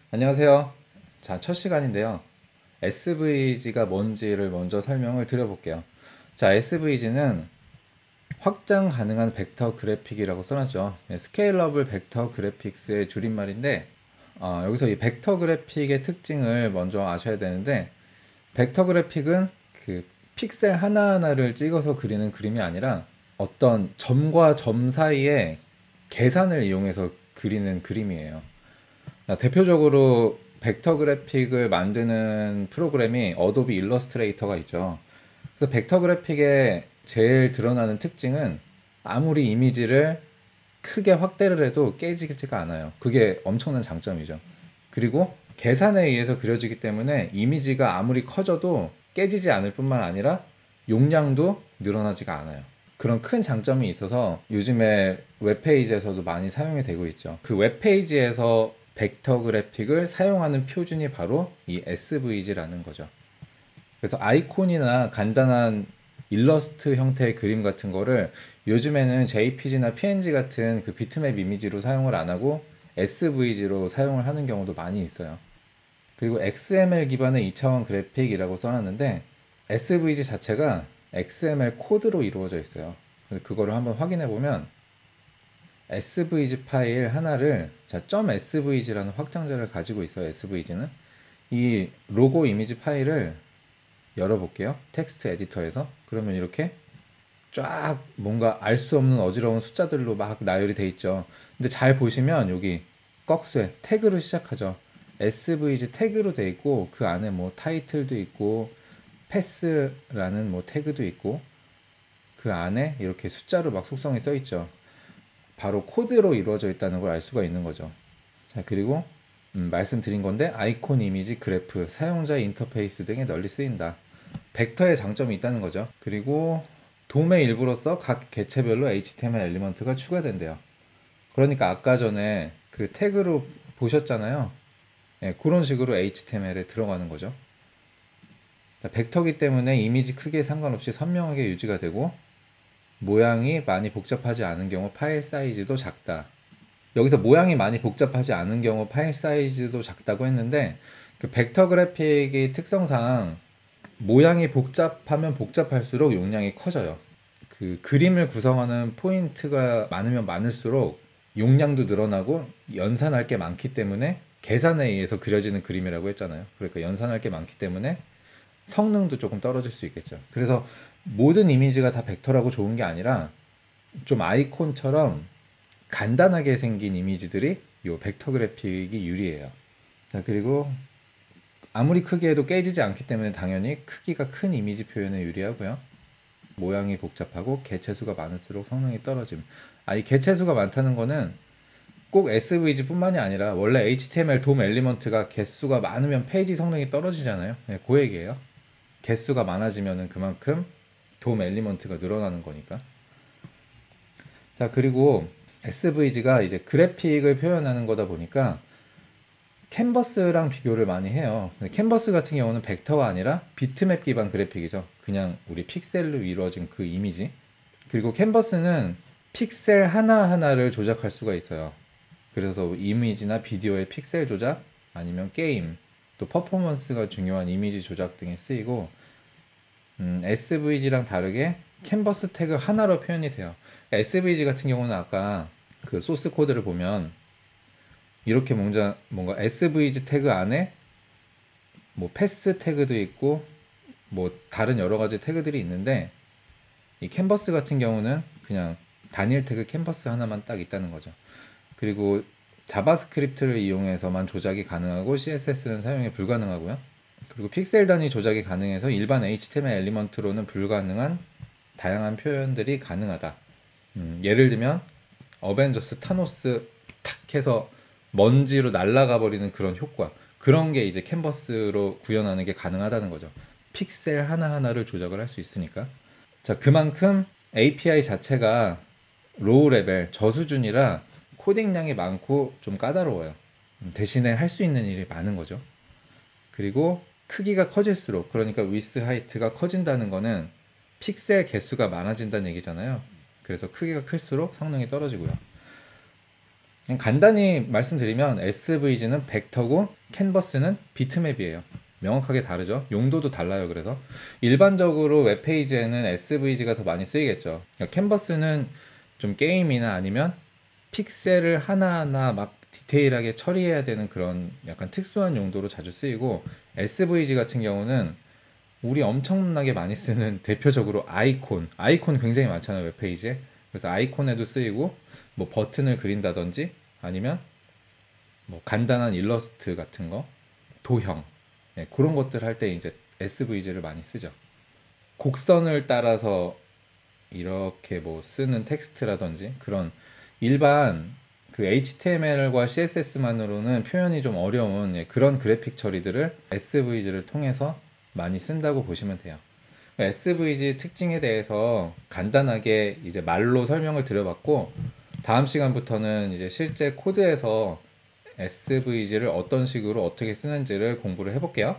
안녕하세요. 자, 첫 시간인데요. SVG가 뭔지를 먼저 설명을 드려볼게요. 자, SVG는 확장 가능한 벡터 그래픽이라고 써놨죠. 스케일러블 벡터 그래픽스의 줄임말인데, 여기서 이 벡터 그래픽의 특징을 먼저 아셔야 되는데, 벡터 그래픽은 그 픽셀 하나하나를 찍어서 그리는 그림이 아니라 어떤 점과 점 사이에 계산을 이용해서 그리는 그림이에요. 대표적으로 벡터 그래픽을 만드는 프로그램이 어도비 일러스트레이터가 있죠. 그래서 벡터 그래픽의 제일 드러나는 특징은 아무리 이미지를 크게 확대를 해도 깨지지가 않아요. 그게 엄청난 장점이죠. 그리고 계산에 의해서 그려지기 때문에 이미지가 아무리 커져도 깨지지 않을 뿐만 아니라 용량도 늘어나지가 않아요. 그런 큰 장점이 있어서 요즘에 웹페이지에서도 많이 사용이 되고 있죠. 그 웹페이지에서 벡터 그래픽을 사용하는 표준이 바로 이 SVG라는 거죠. 그래서 아이콘이나 간단한 일러스트 형태의 그림 같은 거를 요즘에는 JPG나 PNG 같은 그 비트맵 이미지로 사용을 안 하고 SVG로 사용을 하는 경우도 많이 있어요. 그리고 XML 기반의 2차원 그래픽이라고 써놨는데 SVG 자체가 XML 코드로 이루어져 있어요. 그거를 한번 확인해 보면 SVG 파일 하나를 자, .svg라는 확장자를 가지고 있어요. SVG는 이 로고 이미지 파일을 열어볼게요. 텍스트 에디터에서. 그러면 이렇게 쫙 뭔가 알 수 없는 어지러운 숫자들로 막 나열이 돼 있죠. 근데 잘 보시면 여기 꺽쇠 태그로 시작하죠. SVG 태그로 돼 있고 그 안에 뭐 타이틀도 있고 패스라는 뭐 태그도 있고 그 안에 이렇게 숫자로 막 속성이 써 있죠. 바로 코드로 이루어져 있다는 걸 알 수가 있는 거죠. 자, 그리고 말씀드린 건데 아이콘, 이미지, 그래프, 사용자 인터페이스 등에 널리 쓰인다. 벡터의 장점이 있다는 거죠. 그리고 돔의 일부로서 각 개체별로 HTML 엘리먼트가 추가된대요. 그러니까 아까 전에 그 태그로 보셨잖아요. 예, 그런 식으로 HTML에 들어가는 거죠. 벡터기 때문에 이미지 크기에 상관없이 선명하게 유지가 되고 모양이 많이 복잡하지 않은 경우 파일 사이즈도 작다. 여기서 모양이 많이 복잡하지 않은 경우 파일 사이즈도 작다고 했는데 그 벡터 그래픽의 특성상 모양이 복잡하면 복잡할수록 용량이 커져요. 그 그림을 구성하는 포인트가 많으면 많을수록 용량도 늘어나고 연산할 게 많기 때문에 계산에 의해서 그려지는 그림이라고 했잖아요. 그러니까 연산할 게 많기 때문에 성능도 조금 떨어질 수 있겠죠. 그래서 모든 이미지가 다 벡터라고 좋은 게 아니라 좀 아이콘처럼 간단하게 생긴 이미지들이 이 벡터 그래픽이 유리해요. 자, 그리고 아무리 크게 해도 깨지지 않기 때문에 당연히 크기가 큰 이미지 표현에 유리하고요. 모양이 복잡하고 개체수가 많을수록 성능이 떨어짐. 이 개체수가 많다는 거는 꼭 SVG뿐만이 아니라 원래 HTML 돔 엘리먼트가 개수가 많으면 페이지 성능이 떨어지잖아요. 네, 그 얘기예요. 개수가 많아지면 그만큼 돔 엘리먼트가 늘어나는 거니까. 자, 그리고 SVG가 이제 그래픽을 표현하는 거다 보니까 캔버스랑 비교를 많이 해요. 캔버스 같은 경우는 벡터가 아니라 비트맵 기반 그래픽이죠. 그냥 우리 픽셀로 이루어진 그 이미지. 그리고 캔버스는 픽셀 하나하나를 조작할 수가 있어요. 그래서 이미지나 비디오의 픽셀 조작, 아니면 게임, 또 퍼포먼스가 중요한 이미지 조작 등에 쓰이고, SVG랑 다르게 캔버스 태그 하나로 표현이 돼요. SVG 같은 경우는 아까 그 소스 코드를 보면 이렇게 뭔가 SVG 태그 안에 뭐 패스 태그도 있고 뭐 다른 여러 가지 태그들이 있는데 이 캔버스 같은 경우는 그냥 단일 태그 캔버스 하나만 딱 있다는 거죠. 그리고 자바스크립트를 이용해서만 조작이 가능하고 CSS는 사용이 불가능하고요. 그리고 픽셀 단위 조작이 가능해서 일반 HTML 엘리먼트로는 불가능한 다양한 표현들이 가능하다. 예를 들면 어벤져스 타노스 탁 해서 먼지로 날아가 버리는 그런 효과, 그런 게 이제 캔버스로 구현하는 게 가능하다는 거죠. 픽셀 하나하나를 조작을 할 수 있으니까. 자, 그만큼 API 자체가 로우 레벨 저수준이라 코딩량이 많고 좀 까다로워요. 대신에 할 수 있는 일이 많은 거죠. 그리고 크기가 커질수록, 그러니까 위스 하이트가 커진다는 거는 픽셀 개수가 많아진다는 얘기잖아요. 그래서 크기가 클수록 성능이 떨어지고요. 그냥 간단히 말씀드리면 SVG는 벡터고 캔버스는 비트맵이에요. 명확하게 다르죠. 용도도 달라요. 그래서 일반적으로 웹페이지에는 SVG가 더 많이 쓰이겠죠. 그러니까 캔버스는 좀 게임이나 아니면 픽셀을 하나하나 막 디테일하게 처리해야 되는 그런 약간 특수한 용도로 자주 쓰이고, SVG 같은 경우는 우리 엄청나게 많이 쓰는 대표적으로 아이콘 굉장히 많잖아요, 웹페이지에. 그래서 아이콘에도 쓰이고, 뭐 버튼을 그린다든지 아니면 뭐 간단한 일러스트 같은 거, 도형, 네, 그런 것들 할 때 이제 SVG를 많이 쓰죠. 곡선을 따라서 이렇게 뭐 쓰는 텍스트라든지 그런 일반 그 HTML과 CSS만으로는 표현이 좀 어려운, 예, 그런 그래픽 처리들을 SVG를 통해서 많이 쓴다고 보시면 돼요. SVG 특징에 대해서 간단하게 이제 말로 설명을 드려봤고, 다음 시간부터는 이제 실제 코드에서 SVG를 어떤 식으로 어떻게 쓰는지를 공부를 해볼게요.